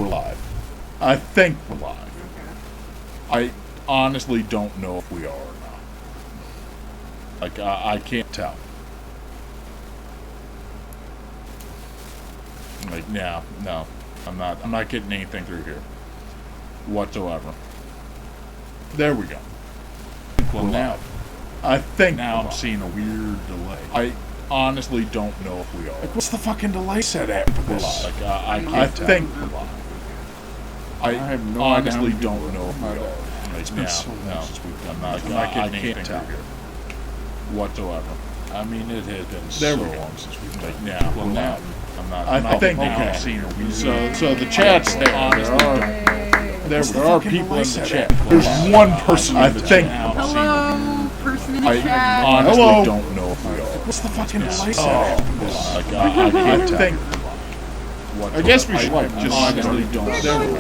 we're live. I think we're live. I honestly don't know if we are or not. Like, I can't tell. Like, no, I'm not getting anything through here whatsoever. There we go. Well, now, I think now I'm seeing a weird delay. I honestly don't know if we are. Like, what's the fucking delay set at for this? Like, I think we're live. I honestly don't know if we are. It's been so long since we've done that. I can't tell here whatsoever. I mean, it has been so long since we've done that. Now, well, now, I think now I'm seeing a weird. So the chat's there. There are people in the chat. There's one person I think. Hello, person in the chat. I honestly don't know if we are. What's the fucking delay set? Like, I think. I guess we should just honestly don't know.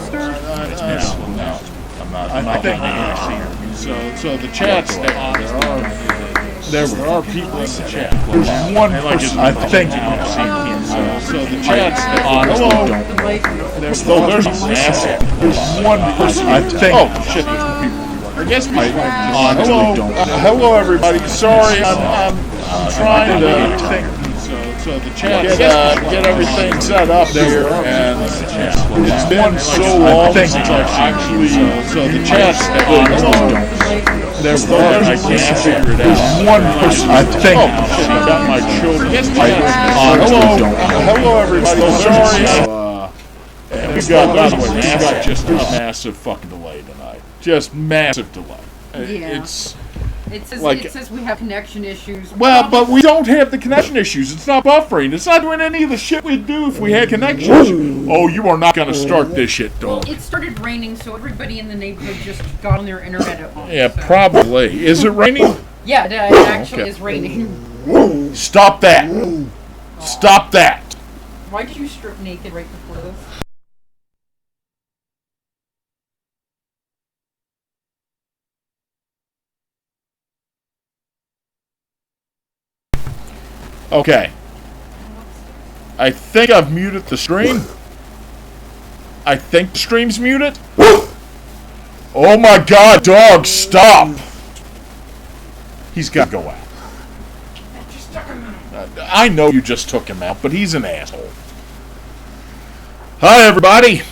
I think. So the chat's there. There are people in the chat. There's one person I think. So the chat's there. Hello. There's massive. There's one person I think. Oh shit! There's people. I guess we honestly don't. Hello everybody. Sorry, I'm trying to think. So the chat get everything set up here, and it's been so long since I've actually. So the chat's there. There's I can't figure it out. There's one person I think. Oh shit! I got my children. Hello everybody. Sorry. And we got just a massive fucking delay tonight. Just massive delay. Yeah. It says we have connection issues. Well, but we don't have the connection issues. It's not buffering. It's not doing any of the shit we'd do if we had connection issues. Oh, you are not going to start this shit, dog. Well, it started raining, so everybody in the neighborhood just got on their internet at home. Yeah, so. Probably. Is it raining? Yeah, it actually is raining. Stop that. Stop that. Why did you strip naked right before this? Okay. I think I've muted the stream. I think the stream's muted. Oh my god, dog, stop! He's got to go out. I know you just took him out, but he's an asshole. Hi, everybody.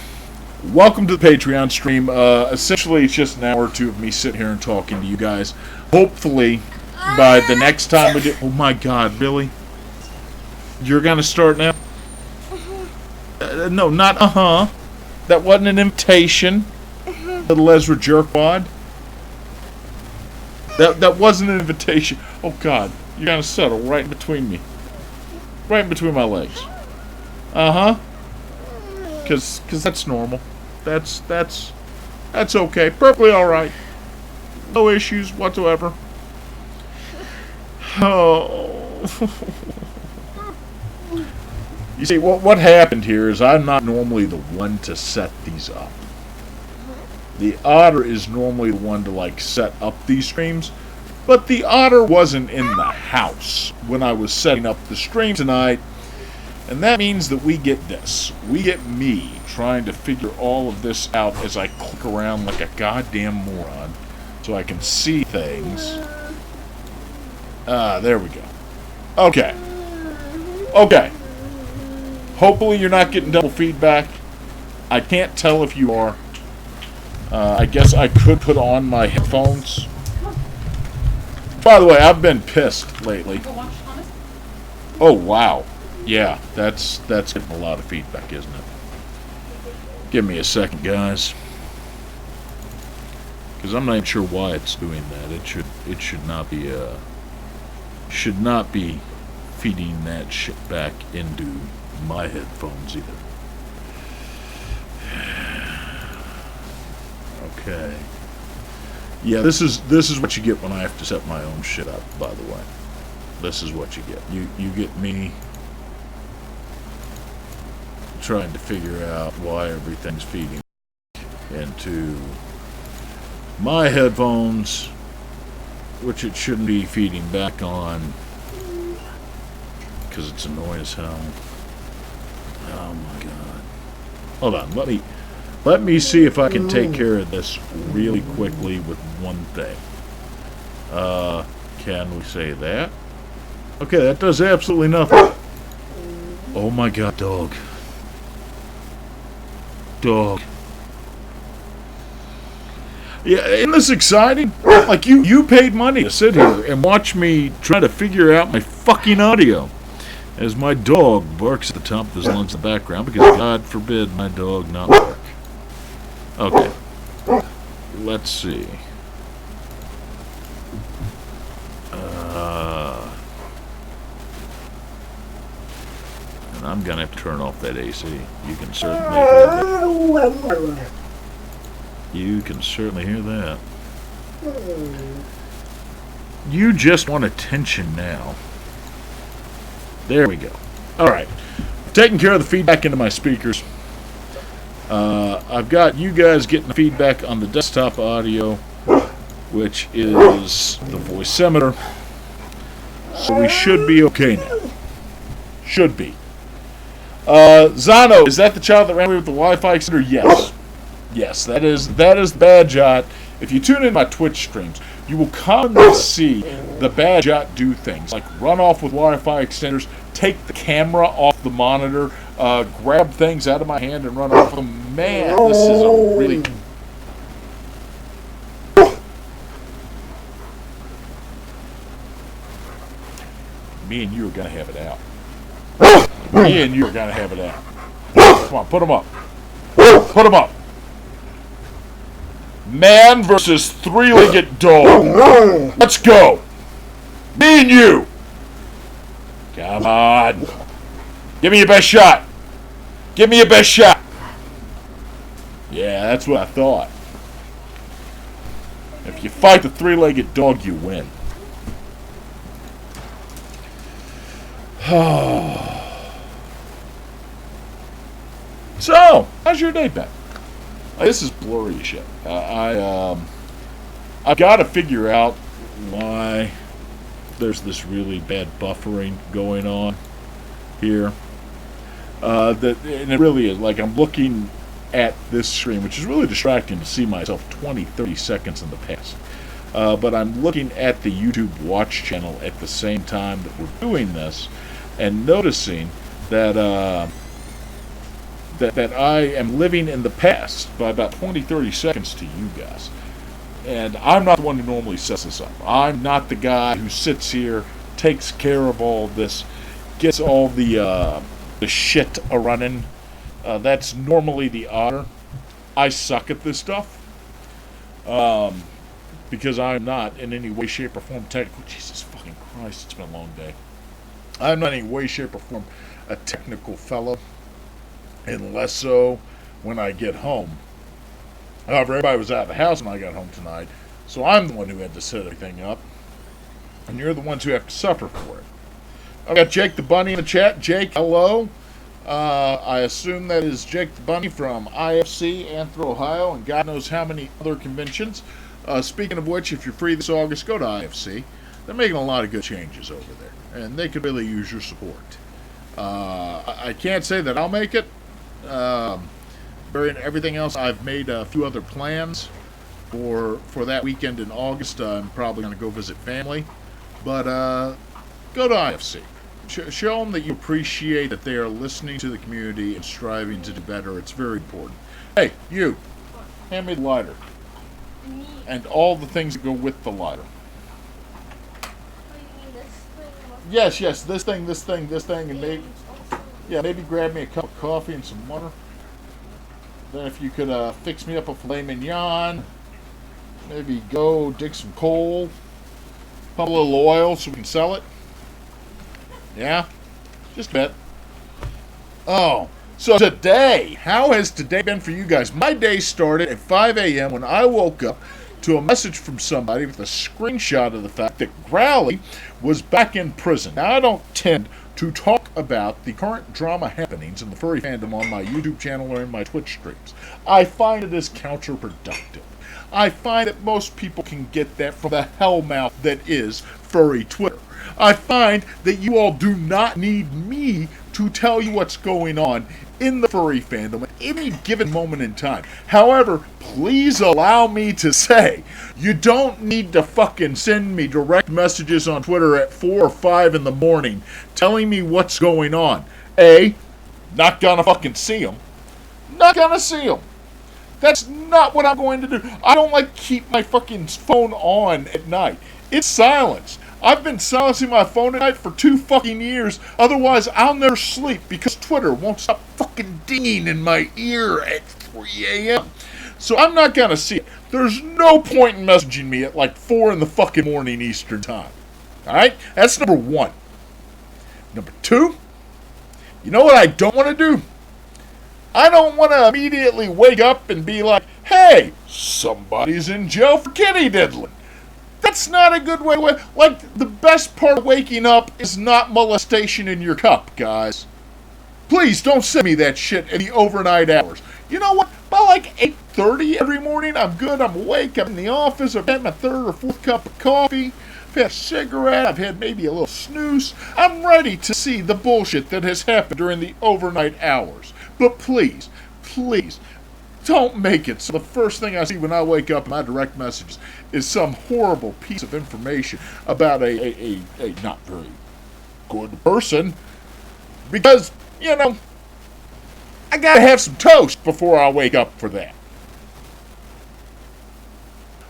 Welcome to the Patreon stream. Essentially, it's just an hour or two of me sitting here and talking to you guys. Hopefully, by the next time we do... Oh my god, Billy. You're gonna start now? No, not That wasn't an invitation. Little Ezra jerkwad. That wasn't an invitation. Oh God, you're gonna settle right in between me, right in between my legs. Cause that's normal. That's okay. Perfectly all right. No issues whatsoever. Oh. You see, what happened here is I'm not normally the one to set these up. The Otter is normally the one to, like, set up these streams. But the Otter wasn't in the house when I was setting up the stream tonight. And that means that we get this. We get me trying to figure all of this out as I click around like a goddamn moron. So I can see things. There we go. Okay. Okay. Hopefully you're not getting double feedback. I can't tell if you are. I guess I could put on my headphones. By the way, I've been pissed lately. Oh, wow. Yeah, that's getting a lot of feedback, isn't it? Give me a second, guys. Because I'm not even sure why it's doing that. It should not be feeding that shit back into my headphones either. Okay. Yeah, this is what you get when I have to set my own shit up, by the way. This is what you get. You get me trying to figure out why everything's feeding into my headphones, which it shouldn't be feeding back on, because it's annoying as hell. Oh my god. Hold on, let let me see if I can take care of this really quickly with one thing. Can we say that? Okay, that does absolutely nothing. Oh my god, dog. Dog. Yeah, isn't this exciting? Like, you paid money to sit here and watch me try to figure out my fucking audio as my dog barks at the top of his lungs in the background, because God forbid my dog not bark. Okay. Let's see. And I'm gonna have to turn off that AC. You can certainly hear that. You can certainly hear that. You just want attention now. There we go. Alright. Taking care of the feedback into my speakers. I've got you guys getting the feedback on the desktop audio, which is the voiceometer. So we should be okay now. Should be. Zano, is that the child that ran away with the Wi-Fi extender? Yes. Yes, that is the Bad Jot. If you tune in my Twitch streams, you will commonly see the Bad Jot do things like run off with Wi-Fi extenders, take the camera off the monitor, grab things out of my hand and run off with them. Man, this is a really... Me and you are going to have it out. Me and you are going to have it out. Come on, put them up. Put them up. Man versus three-legged dog. Let's go. Me and you. Come on. Give me your best shot. Give me your best shot. Yeah, that's what I thought. If you fight the three-legged dog, you win. So, how's your day been? This is blurry as shit. I've got to figure out why there's this really bad buffering going on here. And it really is. Like, I'm looking at this screen, which is really distracting to see myself 20, 30 seconds in the past. But I'm looking at the YouTube watch channel at the same time that we're doing this, and noticing that that I am living in the past by about 20, 30 seconds to you guys. And I'm not the one who normally sets this up. I'm not the guy who sits here, takes care of all this, gets all the shit a-running. That's normally the otter. I suck at this stuff. Because I'm not in any way, shape, or form technical. Jesus fucking Christ, it's been a long day. I'm not in any way, shape, or form a technical fellow. Unless so when I get home. However, everybody was out of the house when I got home tonight, so I'm the one who had to set everything up, and you're the ones who have to suffer for it. I've got Jake the Bunny in the chat. Jake, hello. I assume that is Jake the Bunny from IFC, Anthro, Ohio, and God knows how many other conventions. Speaking of which, if you're free this August, go to IFC. They're making a lot of good changes over there, and they could really use your support. I can't say that I'll make it. Everything else, I've made a few other plans for that weekend in August. I'm probably going to go visit family, but go to IFC. Show them that you appreciate that they are listening to the community and striving to do better. It's very important. Hey, you, hand me the lighter and all the things that go with the lighter. Yes, this thing, and maybe grab me a cup of coffee and some water. Then if you could fix me up a filet mignon, maybe go dig some coal, pump a little oil so we can sell it. Yeah? Just a bit. Oh, so today, how has today been for you guys? My day started at 5 a.m. when I woke up to a message from somebody with a screenshot of the fact that Growly was back in prison. Now, I don't tend to talk about the current drama happenings in the furry fandom on my YouTube channel or in my Twitch streams. I find it is counterproductive. I find that most people can get that from the hellmouth that is furry Twitter. I find that you all do not need me to tell you what's going on in the furry fandom at any given moment in time. However, please allow me to say, you don't need to fucking send me direct messages on Twitter at 4 or 5 in the morning telling me what's going on. A, not gonna fucking see them. Not gonna see them. That's not what I'm going to do. I don't like keep my fucking phone on at night. It's silenced. I've been silencing my phone at night for 2 fucking years. Otherwise, I'll never sleep because Twitter won't stop fucking dinging in my ear at 3 a.m. So I'm not gonna see it. There's no point in messaging me at like 4 in the fucking morning Eastern time. Alright? That's number 1. Number 2, you know what I don't want to do? I don't want to immediately wake up and be like, hey, somebody's in jail for kitty diddling. That's not a good way to wake. Like, the best part of waking up is not molestation in your cup, guys. Please don't send me that shit in the overnight hours. You know what? By like 8:30 every morning, I'm good, I'm awake, I'm in the office, I've had my 3rd or 4th cup of coffee, I've had a cigarette, I've had maybe a little snooze. I'm ready to see the bullshit that has happened during the overnight hours. But please, please, don't make it so the first thing I see when I wake up in my direct messages is some horrible piece of information about a not very good person. Because, you know, I gotta have some toast before I wake up for that.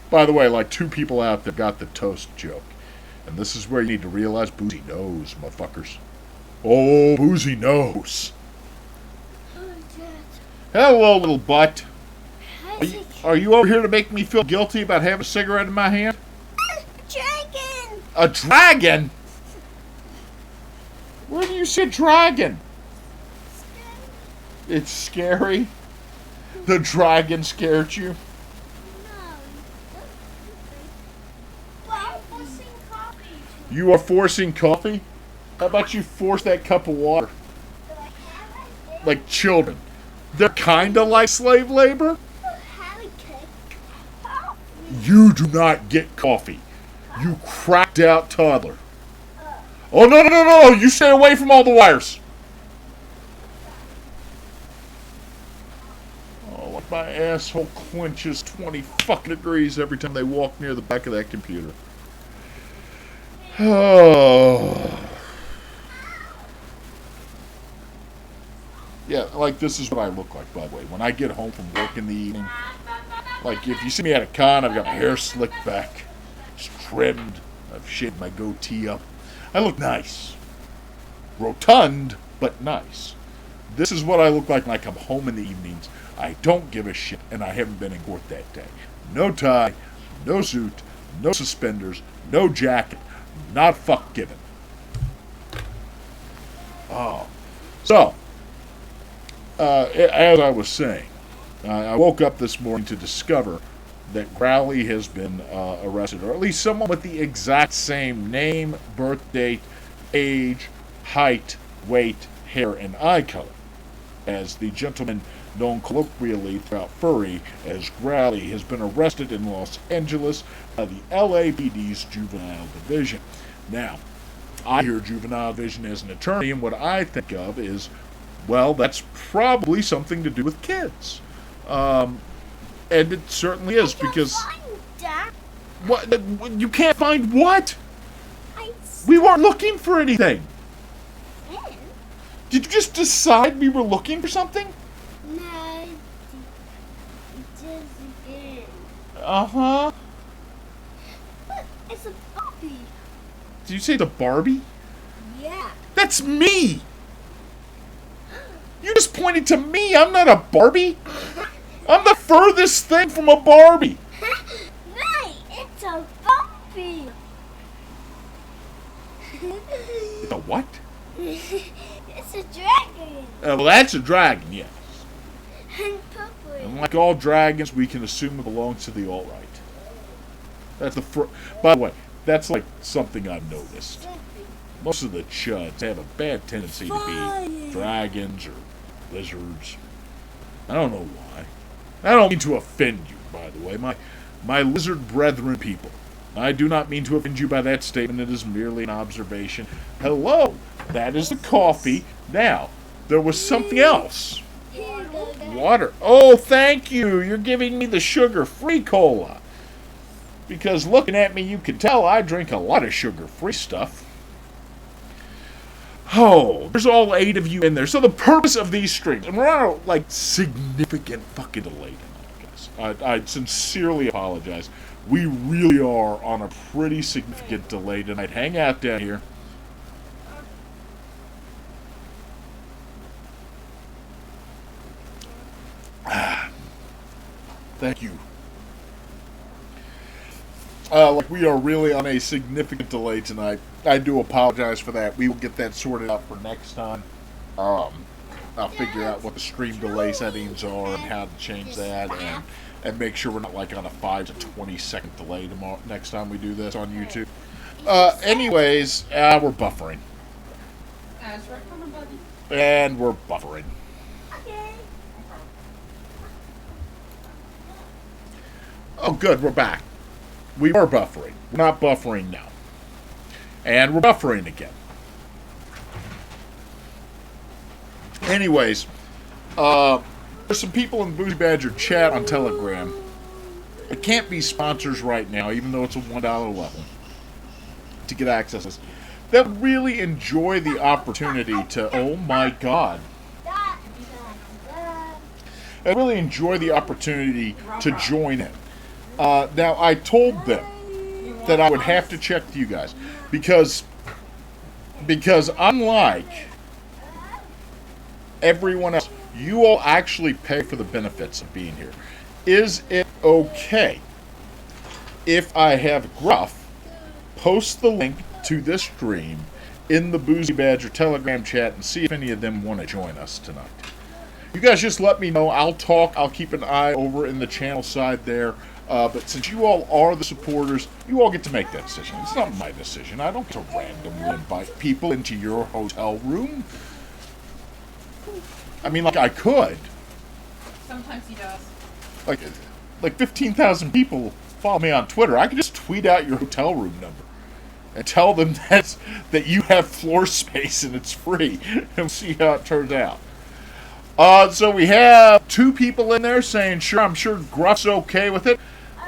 By the way, like 2 people out there got the toast joke. And this is where you need to realize Boozy knows, motherfuckers. Oh, Boozy knows. Hello, little butt. Are you over here to make me feel guilty about having a cigarette in my hand? Dragon! A dragon? Where do you see a dragon? It's scary? The dragon scared you? No. But I'm forcing coffee. You are forcing coffee? How about you force that cup of water? Like children. They're kinda like slave labor? You do not get coffee. You cracked out toddler. Oh, no. You stay away from all the wires. Oh, like my asshole clenches 20 fucking degrees every time they walk near the back of that computer. Oh. Yeah, like this is what I look like, by the way. When I get home from work in the evening, like if you see me at a con, I've got my hair slicked back, it's trimmed, I've shaved my goatee up. I look nice. Rotund, but nice. This is what I look like when I come home in the evenings. I don't give a shit, and I haven't been in court that day. No tie, no suit, no suspenders, no jacket, not fuck given. Oh. So, as I was saying, I woke up this morning to discover that Crowley has been arrested, or at least someone with the exact same name, birth date, age, height, weight, hair, and eye color as the gentleman known colloquially throughout furry as Crowley has been arrested in Los Angeles by the LAPD's Juvenile Division. Now, I hear Juvenile Division as an attorney, and what I think of is, well, that's probably something to do with kids. And it certainly is, because... What? You can't find what? We weren't looking for anything. Did you just decide we were looking for something? No, just again. Uh-huh. Look, it's a puppy. Did you say the Barbie? Yeah. That's me! You just pointed to me. I'm not a Barbie. I'm the furthest thing from a Barbie. Right, it's a puppy. The what? It's a dragon. Well, that's a dragon, yes. And puppy. And like all dragons, we can assume it belongs to the alt-right. That's the By the way, that's like something I've noticed. Most of the chuds have a bad tendency to be dragons or lizards. I don't know why. I don't mean to offend you, by the way. My lizard brethren people. I do not mean to offend you by that statement. It is merely an observation. Hello, that is the coffee. Now, there was something else. Here you go, Dad. Water. Oh, thank you. You're giving me the sugar-free cola. Because looking at me, you can tell I drink a lot of sugar-free stuff. Oh, there's all 8 of you in there. So the purpose of these streams, and we're on a, like, significant fucking delay tonight, guys. I sincerely apologize. We really are on a pretty significant delay tonight. Hang out down here. Thank you. Like we are really on a significant delay tonight. I do apologize for that. We will get that sorted out for next time. I'll figure out what the stream delay settings are and how to change that, and make sure we're not like on a 5 to 20 second delay tomorrow next time we do this on YouTube. Anyways, we're buffering. And we're buffering. Okay. Oh, good, we're back. We were buffering. We're not buffering now. And we're buffering again. Anyways, there's some people in the Boozy Badger chat on Telegram. It can't be sponsors right now, even though it's a $1 level, to get access to this. That really enjoy the opportunity to, oh my god. I really enjoy the opportunity to join it. Now, I told them that I would have to check with you guys. Because unlike everyone else, you all actually pay for the benefits of being here. Is it okay if I have Gruff post the link to this stream in the Boozy Badger Telegram chat and see if any of them want to join us tonight? You guys just let me know. I'll talk. I'll keep an eye over in the channel side there. But since you all are the supporters, you all get to make that decision. It's not my decision. I don't get to randomly invite people into your hotel room. I mean, like, I could. Sometimes he does. Like 15,000 people follow me on Twitter. I could just tweet out your hotel room number and tell them that you have floor space and it's free, and see how it turns out. So we have 2 people in there saying, sure, I'm sure Gruff's okay with it.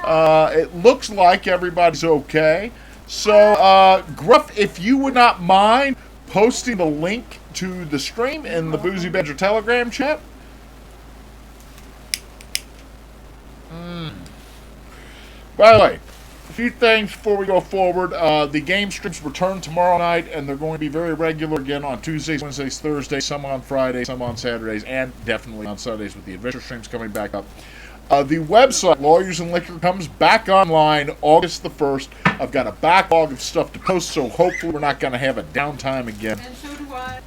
It looks like everybody's okay. So, Gruff, if you would not mind posting the link to the stream in the Boozy Badger Telegram chat. By the way, a few things before we go forward. The game streams return tomorrow night, and they're going to be very regular again on Tuesdays, Wednesdays, Thursdays, some on Fridays, some on Saturdays, and definitely on Sundays with the adventure streams coming back up. The website, Lawyers and Liquor, comes back online August the 1st. I've got a backlog of stuff to post, so hopefully we're not going to have a downtime again. And so do I.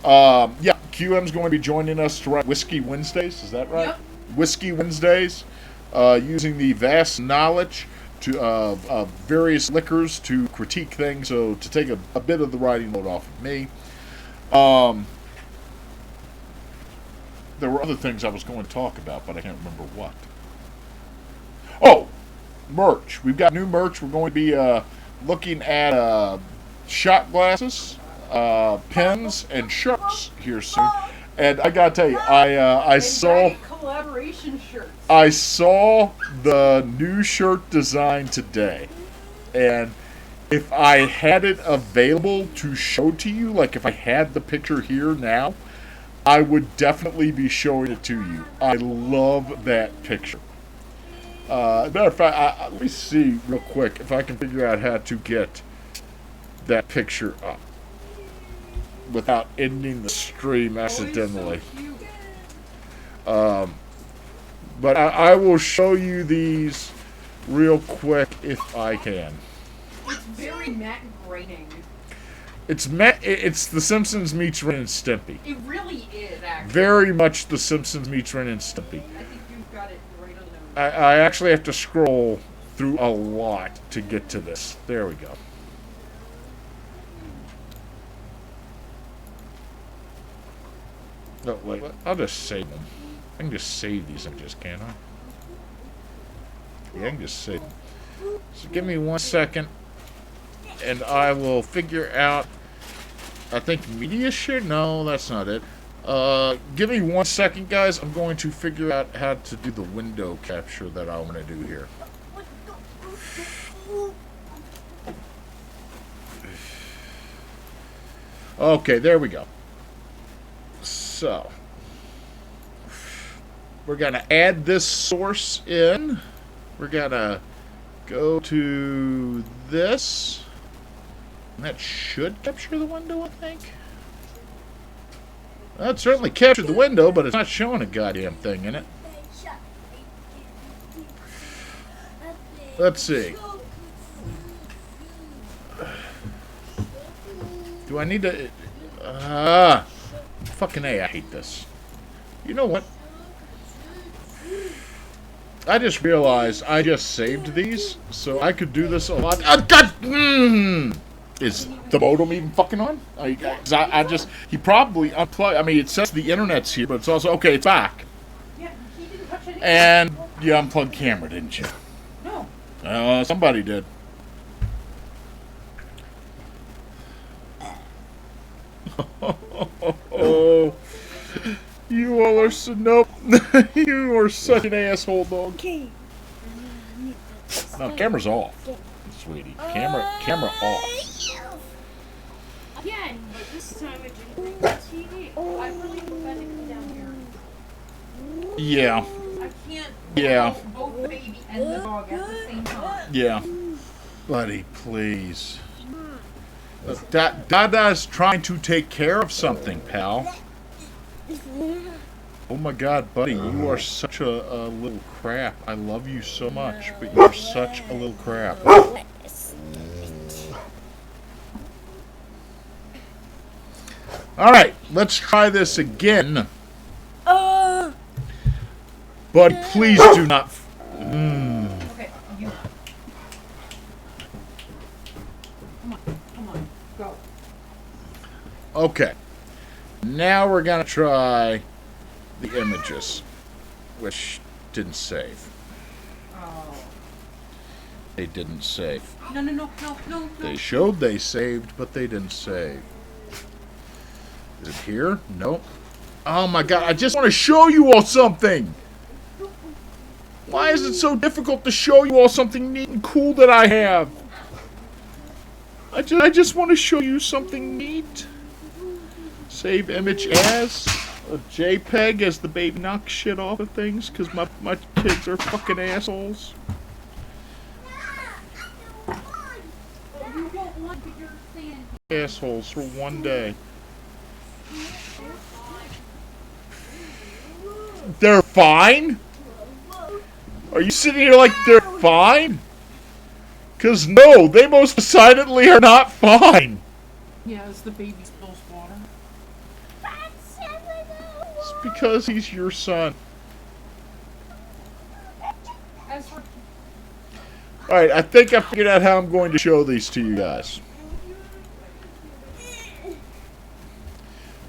Yeah, QM's going to be joining us to write Whiskey Wednesdays, is that right? Yep. Whiskey Wednesdays, using the vast knowledge of various liquors to critique things, so to take a bit of the writing load off of me. There were other things I was going to talk about, but I can't remember what. Oh, merch. We've got new merch. We're going to be looking at shot glasses, pens, and shirts here soon. And I gotta tell you, I saw collaboration shirts. I saw the new shirt design today, and if I had it available to show to you, like if I had the picture here now, I would definitely be showing it to you. I love that picture. Matter of fact, let me see real quick if I can figure out how to get that picture up without ending the stream accidentally. But I will show you these real quick if I can. It's very Matt grating. It's The Simpsons meets Ren and Stimpy. It really is, actually. Very much The Simpsons meets Ren and Stimpy. I think you've got it right on the nose. I actually have to scroll through a lot to get to this. There we go. No, wait. I'll just save them. I can just save these images, can't I? Yeah, I can just save them. So give me 1 second, and I will figure out. I think media share? No, that's not it. Give me 1 second, guys. I'm going to figure out how to do the window capture that I want to do here. Okay, there we go. So, we're going to add this source in. We're going to go to this. And that should capture the window, I think. That certainly captured the window, but it's not showing a goddamn thing in it. Let's see. Do I need to... fucking A, I hate this. You know what? I just realized I just saved these, so I could do this a lot. God! Is the modem even fucking on? I just... He probably unplugged... I mean, it says the internet's here, but it's also... Okay, it's back. Yeah, he didn't touch anything. And you unplugged camera, didn't you? No. Somebody did. Oh, you all are so... Nope. You are such an asshole, dog. Okay. No, camera's off, sweetie. Camera off. Again, but this time I didn't bring the TV. I really prefer to come down here. Yeah. I can't Yeah. hold both the baby and the dog at the same time. Yeah. Buddy, please. Dada's trying to take care of something, pal. Oh my god, buddy, you are such a little crap. I love you so much, but you're such a little crap. Alright, let's try this again. But please do not... Okay, you. Come on, go. Okay. Now we're gonna try the images, which didn't save. Oh. They didn't save. No. They showed they saved, but they didn't save. Is it here? Nope. Oh my god, I just want to show you all something! Why is it so difficult to show you all something neat and cool that I have? I just want to show you something neat. Save image as a JPEG as the baby knocks shit off of things, because my kids are fucking assholes. You don't want to get sand. Assholes for one day. They're fine? Are you sitting here like they're fine? Because no, they most decidedly are not fine. Yeah, is the baby spills water? It's because he's your son. As for Alright, I think I figured out how I'm going to show these to you guys.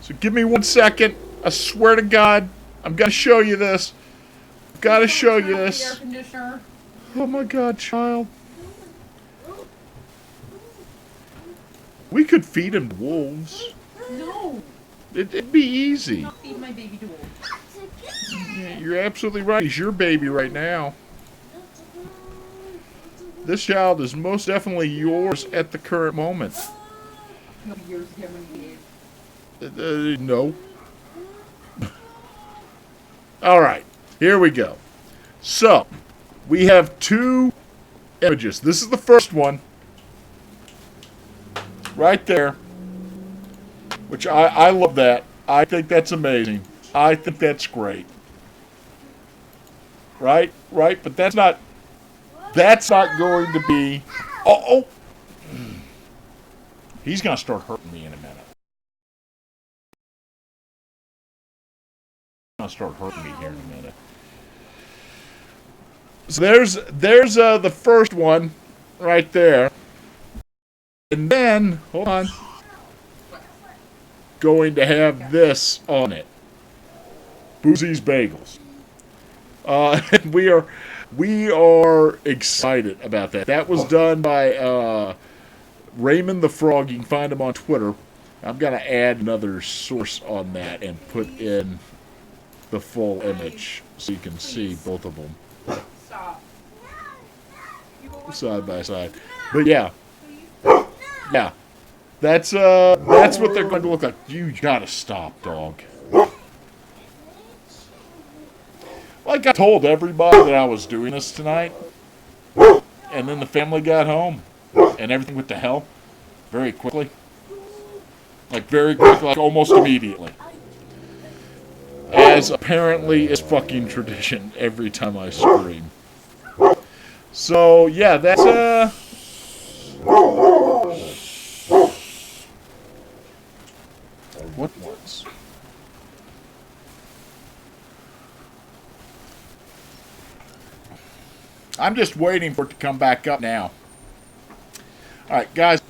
So give me 1 second. I swear to God, I'm going to show you this. I've got to show you the air this. conditioner. Oh my god, child. We could feed him to wolves. No. It'd be easy. Not feed my baby to wolves. Yeah, you're absolutely right. He's your baby right now. This child is most definitely yours at the current moment. No years ago when he gave. No. Alright, here we go. So, we have 2 images. This is the first one. Right there. Which I love that. I think that's amazing. I think that's great. Right? But that's not going to be... Oh! He's going to start hurting me in a minute. I'll start hurting me here in a minute. So there's the first one right there. And then, hold on, going to have this on it. Boozy's Bagels. We are excited about that. That was done by Raymond the Frog. You can find him on Twitter. I'm going to add another source on that and put in the full image so you can see both of them Stop. side by side. But yeah, that's what they're going to look like. You gotta stop, dog. Like I told everybody that I was doing this tonight, and then the family got home, and everything went to hell very quickly. Like very quickly, like almost immediately. As apparently is fucking tradition every time I stream. So yeah, that's what was? I'm just waiting for it to come back up now. Alright, guys,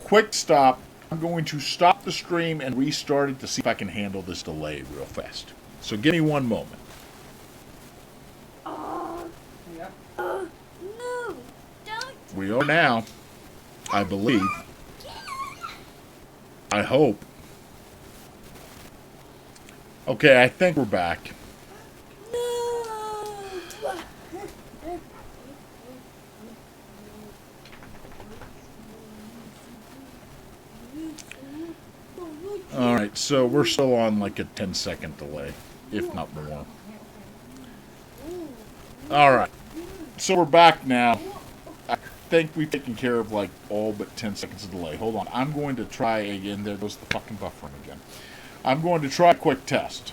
quick stop. I'm going to stop the stream and restart it to see if I can handle this delay real fast. So give me one moment. Yep. No, don't. We are now, I believe. I hope. Okay, I think we're back. Alright, so we're still on like a 10-second delay, if not more. Alright, so we're back now. I think we've taken care of like all but 10 seconds of delay. Hold on, I'm going to try again. There goes the fucking buffering again. I'm going to try a quick test.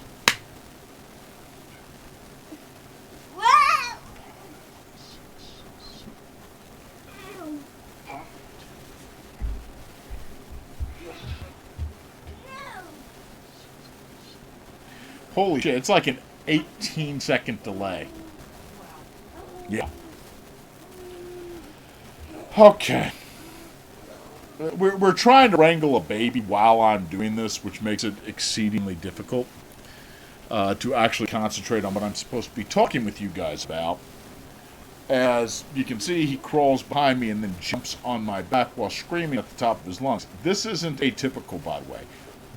Wow. Holy shit, it's like an 18-second delay. Yeah. Okay. We're trying to wrangle a baby while I'm doing this, which makes it exceedingly difficult to actually concentrate on what I'm supposed to be talking with you guys about. As you can see, he crawls behind me and then jumps on my back while screaming at the top of his lungs. This isn't atypical, by the way.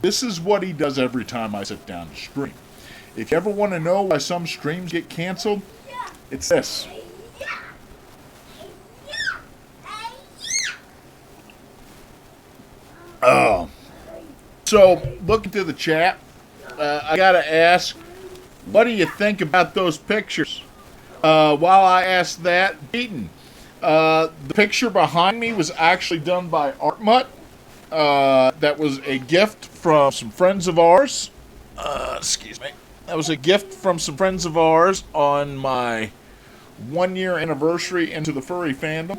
This is what he does every time I sit down to stream. If you ever want to know why some streams get canceled, it's this. Oh. So, looking to the chat, I gotta ask, what do you think about those pictures? While I asked that, Beaton, the picture behind me was actually done by ArtMutt. That was a gift from some friends of ours. Excuse me. That was a gift from some friends of ours on my 1-year anniversary into the furry fandom.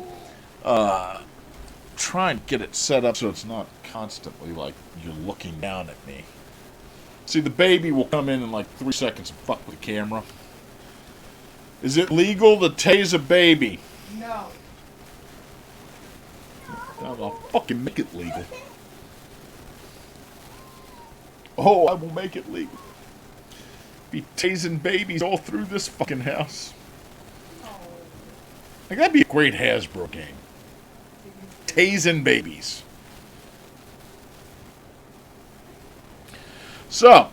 Trying to get it set up so it's not constantly like you're looking down at me. See, the baby will come in like 3 seconds and fuck with the camera. Is it legal to tase a baby? No. I'll fucking make it legal. Oh, I will make it legal. Be tasing babies all through this fucking house. Like, that'd be a great Hasbro game. Tasing babies. So,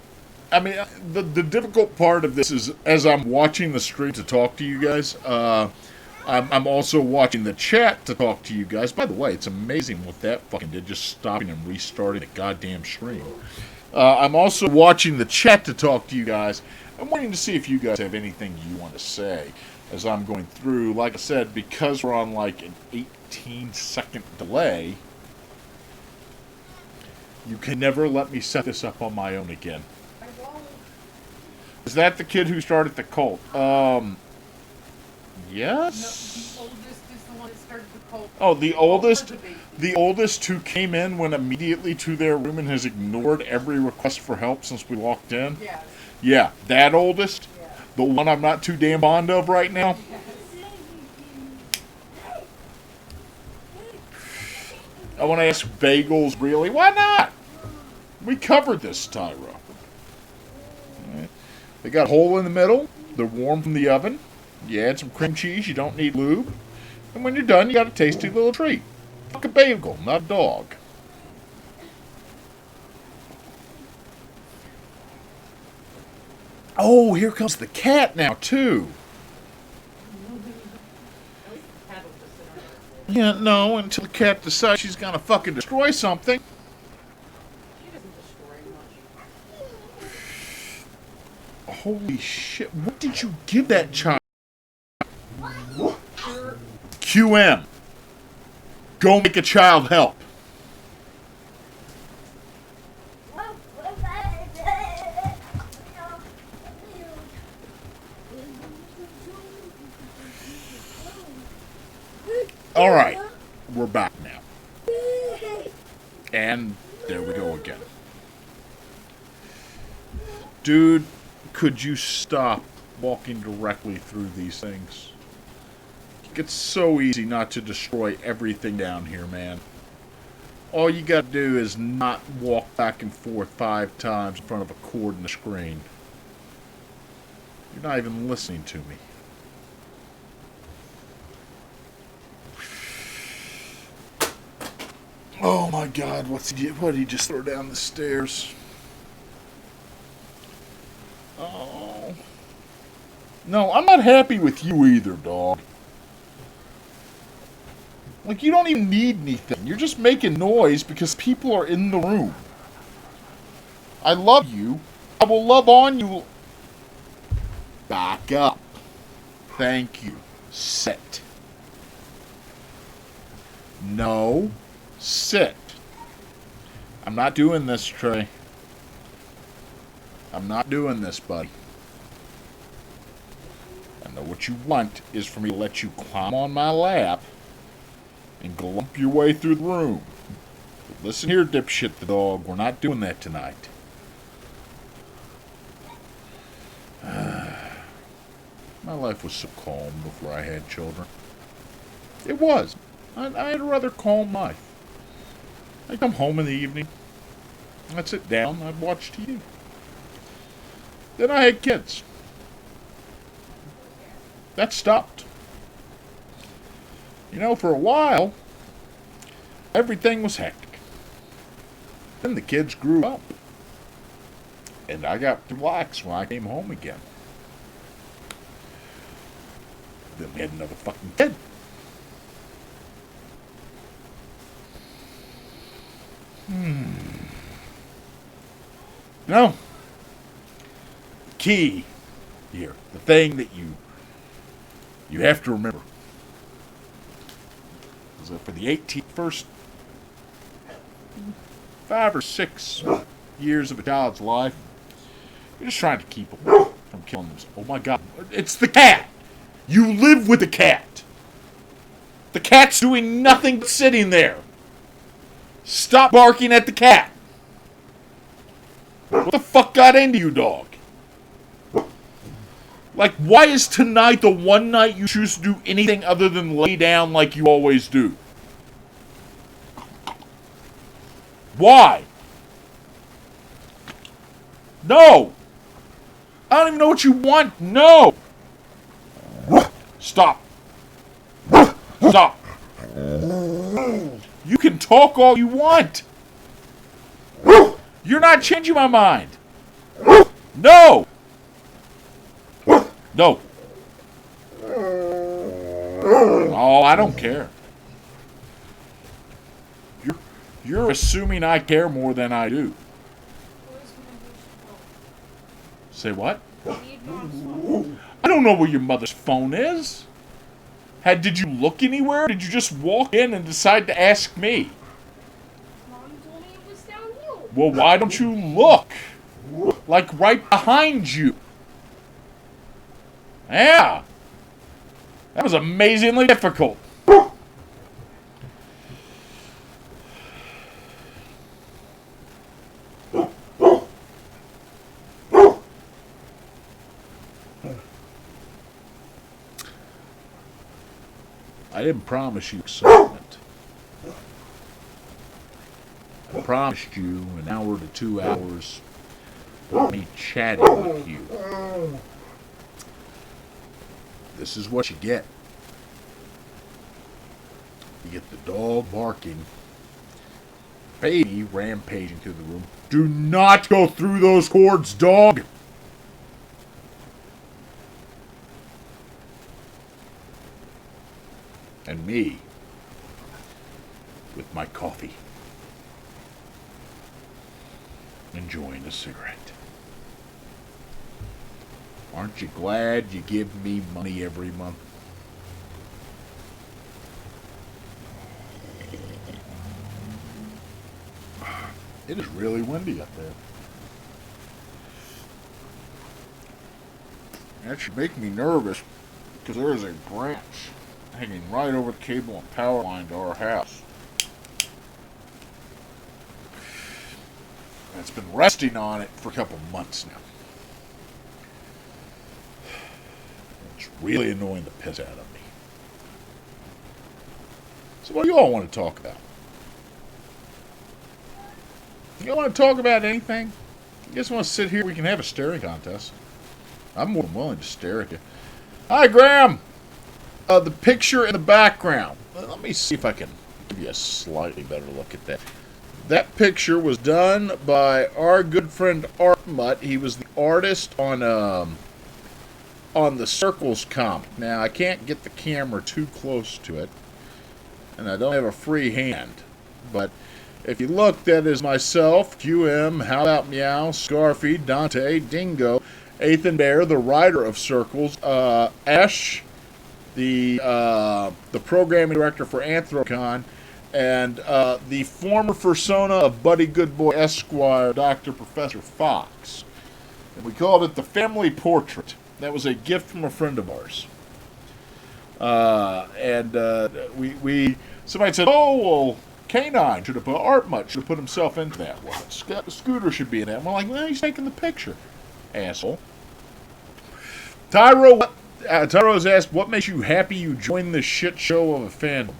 I mean, the difficult part of this is, as I'm watching the stream to talk to you guys, I'm also watching the chat to talk to you guys. By the way, it's amazing what that fucking did, just stopping and restarting the goddamn stream. I'm also watching the chat to talk to you guys. I'm waiting to see if you guys have anything you want to say as I'm going through. Like I said, because we're on like an 18-second delay, you can never let me set this up on my own again. Is that the kid who started the cult? Yes? No, the oldest is the one that started the cult. Oh, the oldest? The baby. The oldest who came in, went immediately to their room and has ignored every request for help since we walked in? Yes. Yeah, that oldest? Yes. The one I'm not too damn fond of right now? I want to ask Bagels, really? Why not? We covered this, Tyra. Right. They got a hole in the middle. They're warm from the oven. You add some cream cheese. You don't need lube. And when you're done, you got a tasty little treat. Fuck a bagel, not a dog. Oh, here comes the cat now, too. Yeah, no, until the cat decides she's gonna fucking destroy something. She doesn't destroy much. Holy shit, what did you give that child? QM. Go make a child help. Alright, we're back now. And there we go again. Dude, could you stop walking directly through these things? It's so easy not to destroy everything down here, man. All you gotta do is not walk back and forth 5 times in front of a cord in the screen. You're not even listening to me. Oh my god, what did he just throw down the stairs? Oh. No, I'm not happy with you either, dog. Like, you don't even need anything. You're just making noise because people are in the room. I love you. I will love on you. Back up. Thank you. Sit. No. Sit. I'm not doing this, Trey. I'm not doing this, buddy. I know what you want is for me to let you climb on my lap and glump your way through the room. But listen here, dipshit the dog. We're not doing that tonight. My life was so calm before I had children. It was. I had a rather calm life. I'd come home in the evening. I'd sit down. I'd watch TV. Then I had kids. That stopped. You know, for a while, everything was hectic. Then the kids grew up. And I got relaxed when I came home again. Then we had another fucking kid. No. Key here. The thing that you have to remember is that for the first 5 or 6 years of a child's life, you're just trying to keep them from killing themselves. Oh my god. It's the cat! You live with the cat! The cat's doing nothing but sitting there. Stop barking at the cat! What the fuck got into you, dog? Like, why is tonight the one night you choose to do anything other than lay down like you always do? Why? No! I don't even know what you want. No! Stop. Stop. You can talk all you want. You're not changing my mind. No! No. Oh, I don't care. You're assuming I care more than I do. Say what? I don't know where your mother's phone is. Did you look anywhere? Did you just walk in and decide to ask me? Mom told me it was down here. Well, why don't you look? Like right behind you. Yeah. That was amazingly difficult. I didn't promise you excitement. I promised you an hour to 2 hours of me chatting with you. This is what you get. You get the dog barking, baby rampaging through the room. Do not go through those cords, dog! me with my coffee, enjoying a cigarette. Aren't you glad you give me money every month? It is really windy up there. That should make me nervous because there is a branch hanging right over the cable and power line to our house. And it's been resting on it for a couple months now. It's really annoying the piss out of me. So what do you all want to talk about? You want to talk about anything? You guys want to sit here? We can have a staring contest. I'm more than willing to stare at you. Hi, Graham! The picture in the background. Let me see if I can give you a slightly better look at that. That picture was done by our good friend Art Mutt. He was the artist on the Circles comic. Now, I can't get the camera too close to it, and I don't have a free hand, but if you look, that is myself, QM, How About Meow, Scarfy, Dante, Dingo, Ethan Bear, the writer of Circles, Ash, the programming director for Anthrocon, and the former persona of Buddy Goodboy Esquire, Dr. Professor Fox. And we called it the Family Portrait. That was a gift from a friend of ours. Somebody said, oh, well, Canine should have put, Art Mutt should have put himself into that one. Scooter should be in that. And we're like, well, he's taking the picture, asshole. Tyro's asked, what makes you happy you joined this shit show of a fandom?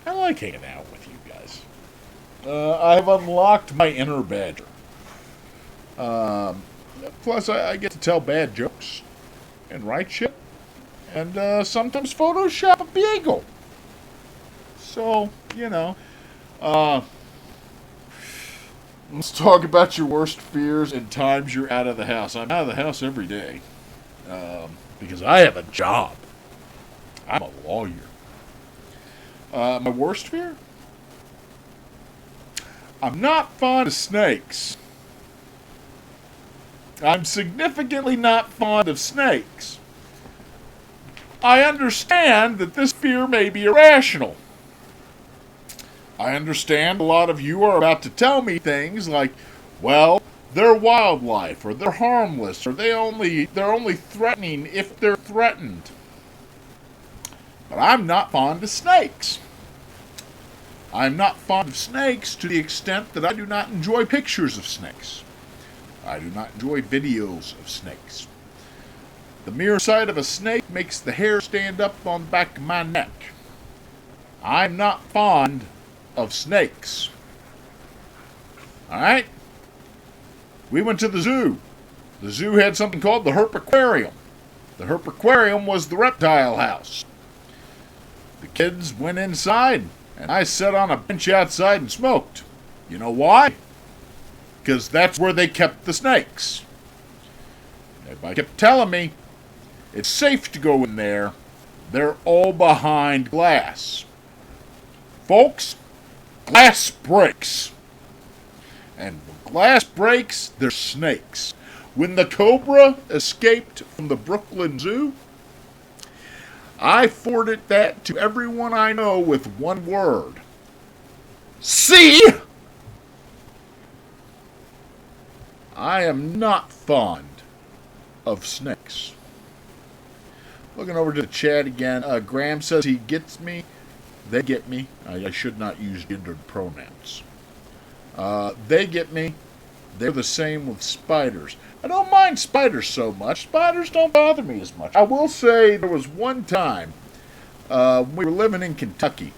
I like hanging out with you guys. I have unlocked my inner badger. Plus, I get to tell bad jokes and write shit. And sometimes Photoshop a beagle. So, you know. Let's talk about your worst fears and times you're out of the house. I'm out of the house every day. Because I have a job. I'm a lawyer. My worst fear? I'm not fond of snakes. I'm significantly not fond of snakes. I understand that this fear may be irrational. I understand a lot of you are about to tell me things like, well, they're wildlife, or they're harmless, or they're only threatening if they're threatened. But I'm not fond of snakes. I'm not fond of snakes to the extent that I do not enjoy pictures of snakes. I do not enjoy videos of snakes. The mere sight of a snake makes the hair stand up on the back of my neck. I'm not fond of snakes. Alright? We went to the zoo. The zoo had something called the Herpaquarium. The Herpaquarium was the reptile house. The kids went inside, and I sat on a bench outside and smoked. You know why? Because that's where they kept the snakes. Everybody kept telling me, it's safe to go in there. They're all behind glass. Folks, glass breaks. And when glass breaks, there's snakes. When the cobra escaped from the Brooklyn Zoo, I forwarded that to everyone I know with one word. See? I am not fond of snakes. Looking over to the chat again, Graham says he gets me. They get me. I should not use gendered pronouns. They get me. They're the same with spiders. I don't mind spiders so much. Spiders don't bother me as much. I will say there was one time we were living in Kentucky.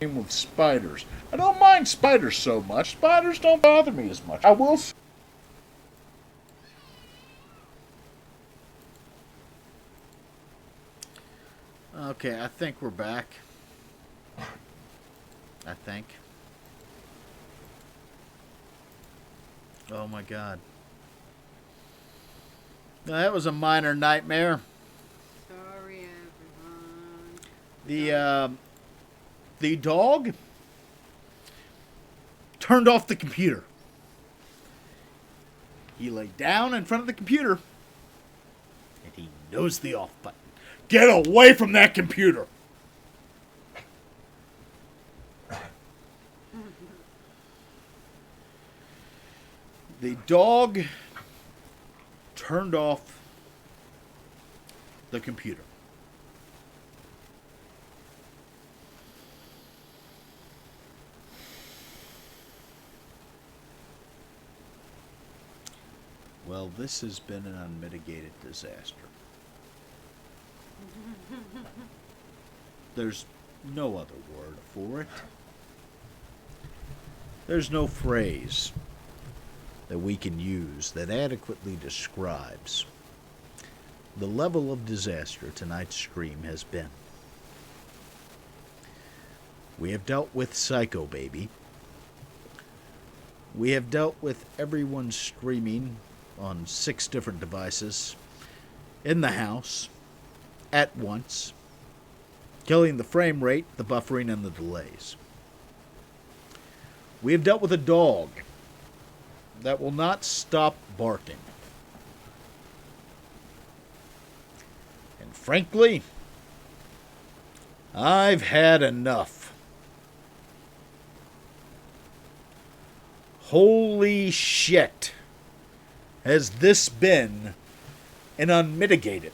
With spiders. I don't mind spiders so much. Spiders don't bother me as much. I will say Okay, I think we're back. I think. Oh my god. Now, that was a minor nightmare. Sorry, everyone. The dog turned off the computer. He laid down in front of the computer and he knows the off button. Get away from that computer! The dog turned off the computer. Well, this has been an unmitigated disaster. There's no other word for it. There's no phrase that we can use that adequately describes the level of disaster tonight's stream has been. We have dealt with Psycho Baby. We have dealt with everyone streaming on 6 different devices in the house at once, killing the frame rate, the buffering, and the delays. We have dealt with a dog that will not stop barking. And frankly, I've had enough. Holy shit. Has this been an unmitigated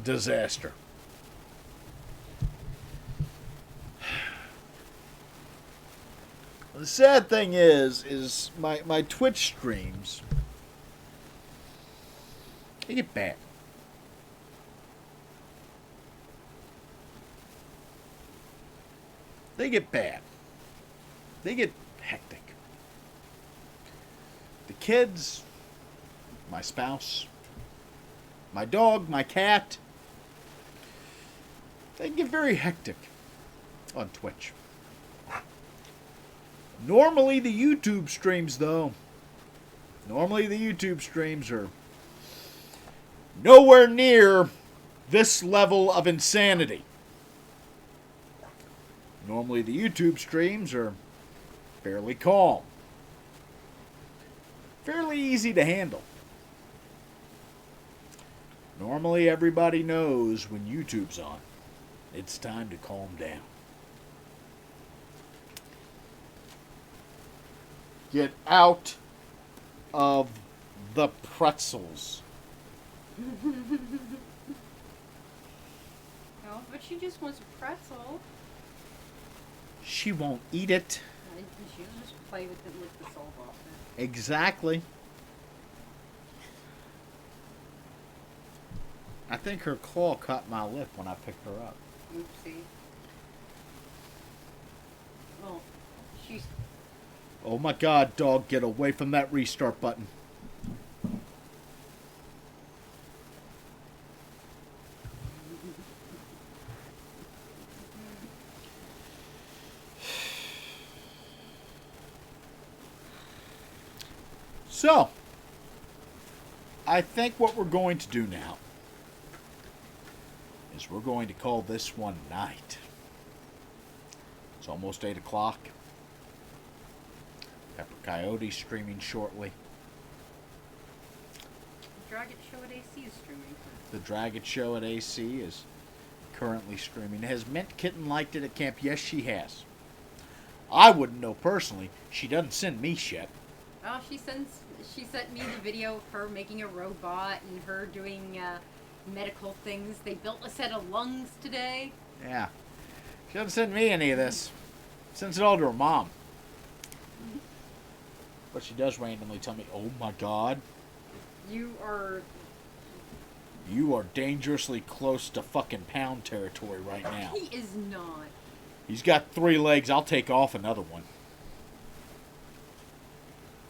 disaster? The sad thing is my Twitch streams, they get bad. They get bad. They get hectic. The kids, my spouse, my dog, my cat, they get very hectic on Twitch. Normally the YouTube streams, though, are nowhere near this level of insanity. Normally the YouTube streams are fairly calm, fairly easy to handle. Normally everybody knows when YouTube's on, it's time to calm down. Get out of the pretzels. Oh, but she just wants a pretzel. She won't eat it. She'll just play with it and lick the salt off it. Exactly. I think her claw caught my lip when I picked her up. Oopsie. Well, she's... Oh my god, dog, get away from that restart button. So, I think what we're going to do now is we're going to call this one night. It's almost 8 o'clock. Pepper Coyote streaming shortly. The Dragon Show at AC is streaming. The Dragon Show at AC is currently streaming. Has Mint Kitten liked it at camp? Yes, she has. I wouldn't know personally. She doesn't send me shit. Oh, she sent me the video of her making a robot and her doing medical things. They built a set of lungs today. Yeah. She doesn't send me any of this. Sends it all to her mom. But she does randomly tell me, oh my god. You are dangerously close to fucking pound territory right now. He is not. He's got 3 legs. I'll take off another one.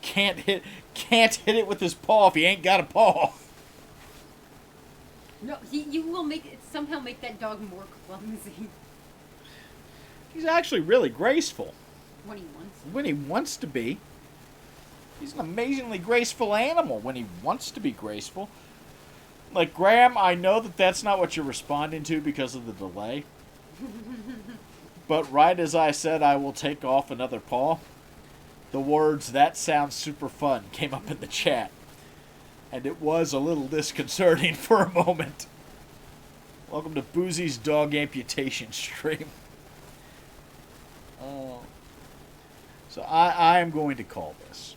Can't hit it with his paw if he ain't got a paw. No, you will somehow make that dog more clumsy He's actually really graceful when he wants. when he wants to be. He's an amazingly graceful animal when he wants to be graceful. Like, Graham, I know that that's not what you're responding to because of the delay. But right as I said I will take off another paw, the words, "that sounds super fun," came up in the chat. And it was a little disconcerting for a moment. Welcome to Boozy's dog amputation stream. So I am going to call this,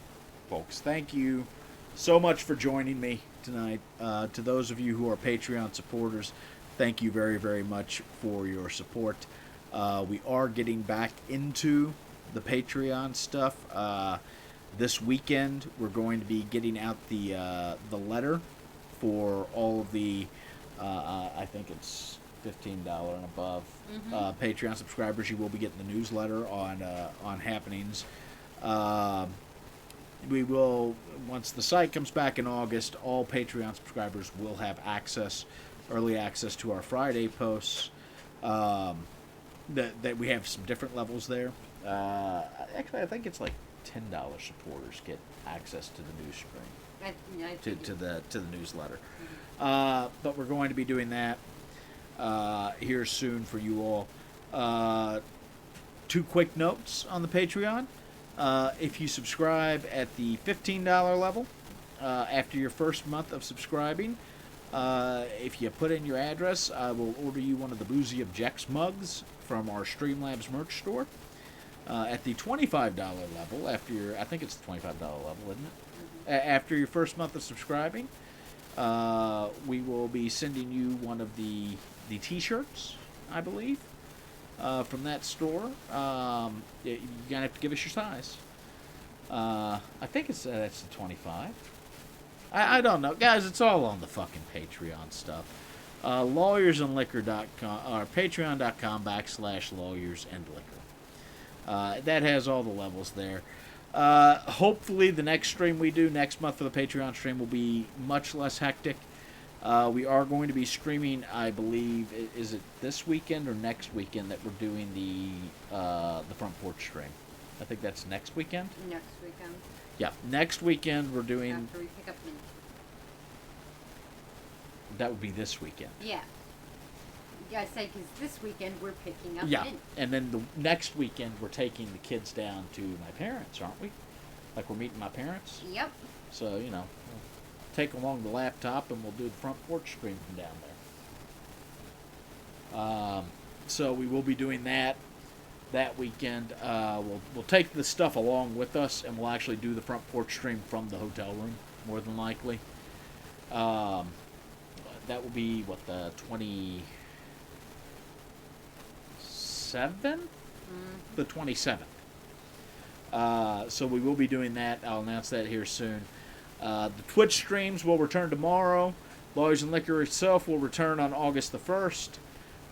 folks. Thank you so much for joining me tonight. To those of you who are Patreon supporters, thank you very, very much for your support. We are getting back into the Patreon stuff. This weekend, we're going to be getting out the letter for all of the, I think it's $15 and above Patreon subscribers. You will be getting the newsletter on happenings. We will, once the site comes back in August, all Patreon subscribers will have early access to our Friday posts. That we have some different levels there. Actually, I think it's like $10 supporters get access to the news stream, to the newsletter. But we're going to be doing that here soon for you all. Two quick notes on the Patreon. If you subscribe at the $15 level, after your first month of subscribing, if you put in your address, I will order you one of the Boozy Objects mugs from our Streamlabs merch store. At the $25 level, I think it's the $25 level, isn't it? After your first month of subscribing, we will be sending you one of the T-shirts, I believe, from that store. You're gonna have to give us your size. I think that's the 25. I don't know, guys. It's all on the fucking Patreon stuff. Lawyersandliquor.com or patreon.com/lawyersandliquor. That has all the levels there. Hopefully, the next stream we do next month for the Patreon stream will be much less hectic. We are going to be streaming, I believe, is it this weekend or next weekend that we're doing the front porch stream? I think that's next weekend. Next weekend. Yeah, next weekend we're doing. After we pick up Minnie. That would be this weekend. Yeah. Yeah, I say because this weekend we're picking up Yeah, Minnie. and then the next weekend we're taking the kids down to my parents, aren't we? Like we're meeting my parents. Yep. So we'll take along the laptop and we'll do the front porch stream from down there. So we will be doing that weekend. We'll take the stuff along with us, and we'll actually do the front porch stream from the hotel room, more than likely. That will be the 27th. The 27th. So we will be doing that. I'll announce that here soon. The Twitch streams will return tomorrow. Lawyers and Liquor itself will return on August the 1st.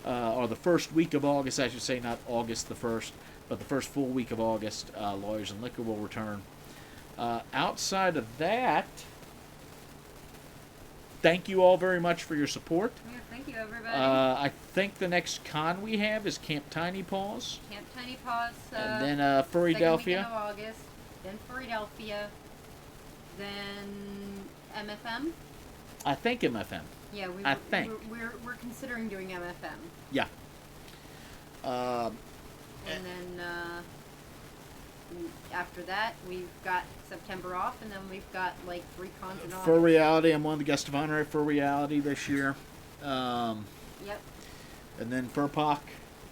Or the first week of August, I should say, not August the 1st, but the first full week of August, Lawyers and Liquor will return. Outside of that, thank you all very much for your support. Yeah, thank you, everybody. I think the next con we have is Camp Tiny Paws. Camp Tiny Paws. And then second Furrydelphia. weekend of August. Then Furrydelphia. Then MFM. I think MFM. Yeah, I think. We're considering doing MFM. Yeah. And then after that, we've got September off, and then we've got like 3 cons in August. For Reality, I'm one of the guest of honor For Reality this year. Yep. And then Furpock.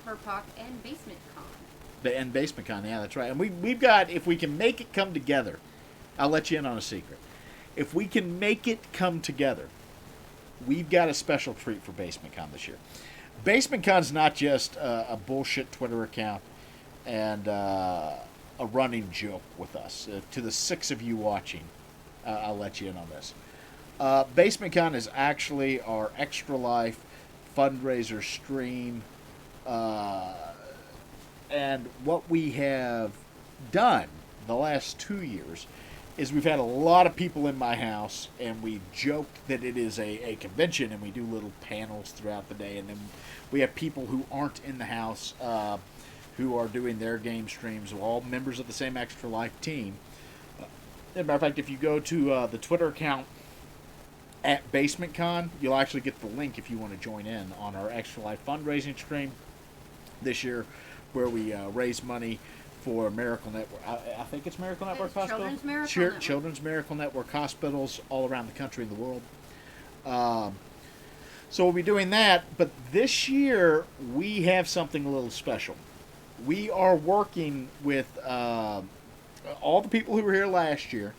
Furpock and Basement Con. And Basement Con, yeah, that's right. And we've got, if we can make it come together, I'll let you in on a secret. If we can make it come together, we've got a special treat for Basement Con this year. Basement Con's not just a bullshit Twitter account and a running joke with us. To the 6 of you watching, I'll let you in on this. Basement Con is actually our Extra Life fundraiser stream. And what we have done the last 2 years is we've had a lot of people in my house, and we joked that it is a convention, and we do little panels throughout the day, and then we have people who aren't in the house who are doing their game streams, all members of the same Extra Life team. As a matter of fact, if you go to the Twitter account at BasementCon, you'll actually get the link if you want to join in on our Extra Life fundraising stream this year, where we raise money for Miracle Network. I think it's Miracle Network Hospital. Children's Miracle Network hospitals all around the country and the world. So we'll be doing that, but this year we have something a little special. We are working with all the people who were here last year.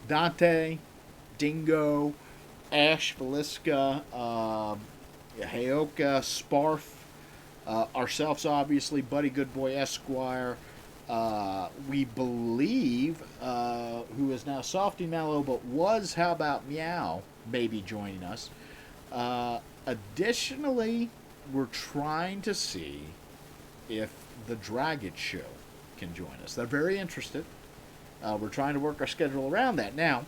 Dante, Dingo, Ash, Velisca, Heoka, Sparf, ourselves, obviously, Buddy Goodboy Esquire. We believe, who is now Softy Mallow, but was How About Meow, maybe joining us. Additionally, we're trying to see if the Dragon Show can join us. They're very interested. We're trying to work our schedule around that. Now,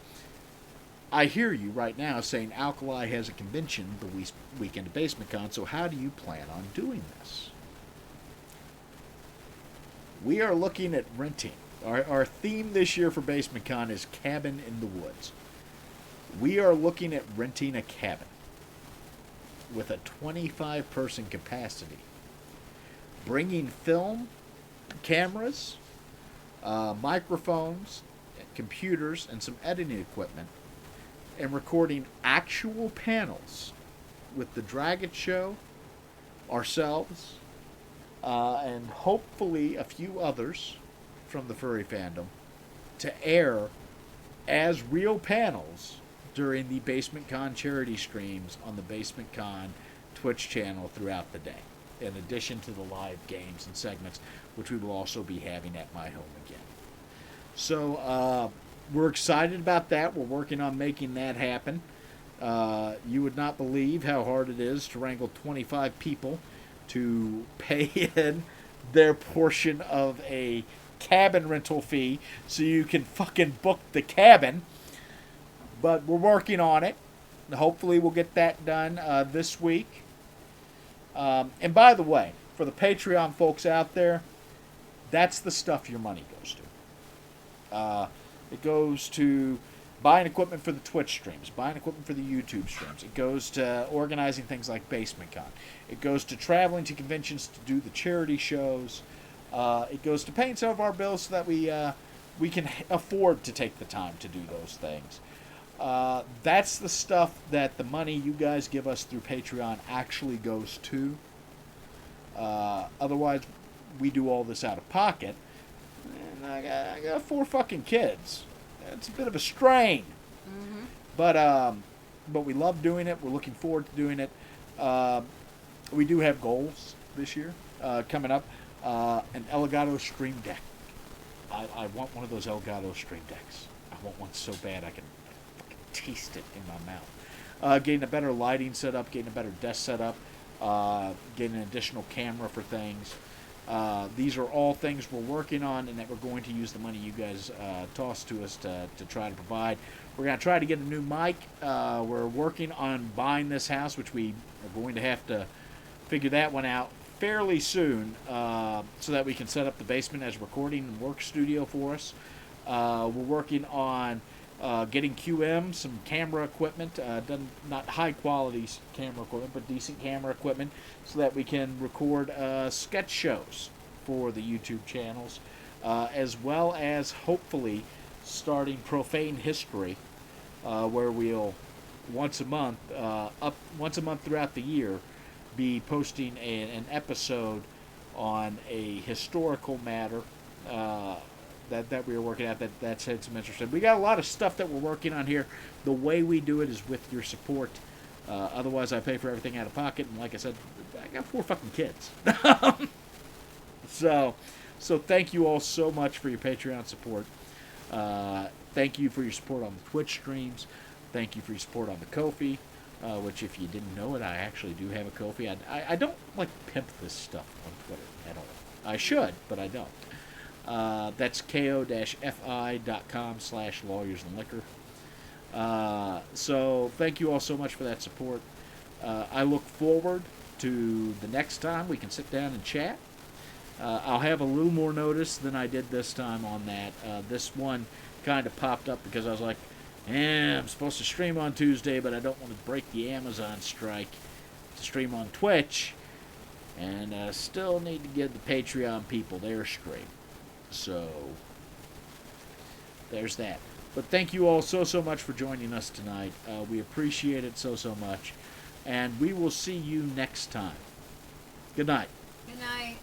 I hear you right now saying Alkali has a convention the weekend of BasementCon, so how do you plan on doing this? We are looking at renting. Our theme this year for BasementCon is Cabin in the Woods. We are looking at renting a cabin with a 25-person capacity, bringing film, cameras, microphones, computers, and some editing equipment, and recording actual panels with the Dragon Show, ourselves, and hopefully a few others from the furry fandom to air as real panels during the BasementCon charity streams on the BasementCon Twitch channel throughout the day, in addition to the live games and segments, which we will also be having at my home again. So we're excited about that. We're working on making that happen. You would not believe how hard it is to wrangle 25 people to pay in their portion of a cabin rental fee so you can fucking book the cabin. But we're working on it. Hopefully we'll get that done this week. And by the way, for the Patreon folks out there, that's the stuff your money goes to. It goes to buying equipment for the Twitch streams, buying equipment for the YouTube streams. It goes to organizing things like BasementCon. It goes to traveling to conventions to do the charity shows. It goes to paying some of our bills so that we can afford to take the time to do those things. That's the stuff that the money you guys give us through Patreon actually goes to. Otherwise, we do all this out of pocket. And I got 4 fucking kids. It's a bit of a strain. Mm-hmm. But we love doing it. We're looking forward to doing it. We do have goals this year coming up. An Elgato Stream Deck. I want one of those Elgato Stream Decks. I want one so bad I can fucking taste it in my mouth. Getting a better lighting setup, getting a better desk setup, getting an additional camera for things. These are all things we're working on and that we're going to use the money you guys toss to us to try to provide. We're going to try to get a new mic. We're working on buying this house, which we are going to have to figure that one out fairly soon so that we can set up the basement as a recording and work studio for us. We're working on getting QM, some camera equipment, not high quality camera equipment, but decent camera equipment so that we can record sketch shows for the YouTube channels, as well as hopefully starting Profane History, where we'll once a month throughout the year be posting an episode on a historical matter that we are working at that's had some interest in. We got a lot of stuff that we're working on here. The way we do it is with your support. Otherwise, I pay for everything out of pocket, and like I said, I got 4 fucking kids. So thank you all so much for your Patreon support. Thank you for your support on the Twitch streams. Thank you for your support on the Ko-fi, which if you didn't know it, I actually do have a Ko-fi. I don't like pimp this stuff on Twitter at all. I should, but I don't. That's ko-fi.com/lawyersandliquor. So thank you all so much for that support. I look forward to the next time we can sit down and chat. I'll have a little more notice than I did this time on that. This one kind of popped up because I was like, I'm supposed to stream on Tuesday, but I don't want to break the Amazon strike to stream on Twitch. And still need to give the Patreon people their stream. So, there's that. But thank you all so much for joining us tonight. We appreciate it so much. And we will see you next time. Good night. Good night.